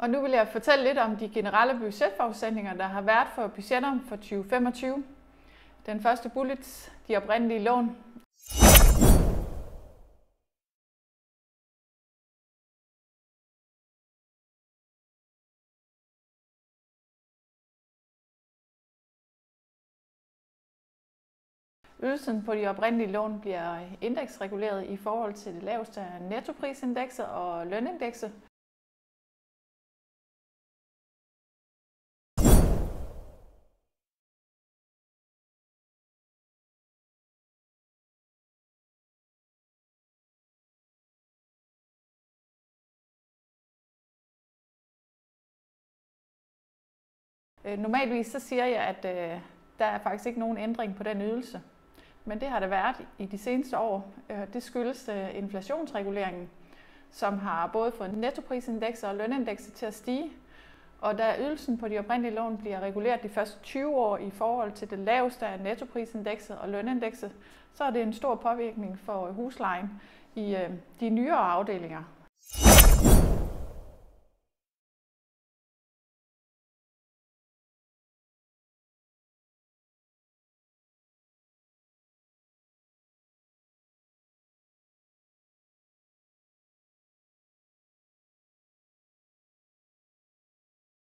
Og nu vil jeg fortælle lidt om de generelle budgetforudsætninger, der har været for budgetter for 2025. Den første bullet, de oprindelige lån. Ydelsen på de oprindelige lån bliver indeksreguleret i forhold til det laveste af nettoprisindekset og lønindekset. Normalvis så siger jeg, at der er faktisk ikke nogen ændring på den ydelse. Men det har der været i de seneste år. Det skyldes inflationsreguleringen, som har både fået nettoprisindekset og lønindekset til at stige. Og da ydelsen på de oprindelige lån bliver reguleret de første 20 år i forhold til det laveste af nettoprisindekset og lønindekset, så er det en stor påvirkning for huslejen i de nyere afdelinger.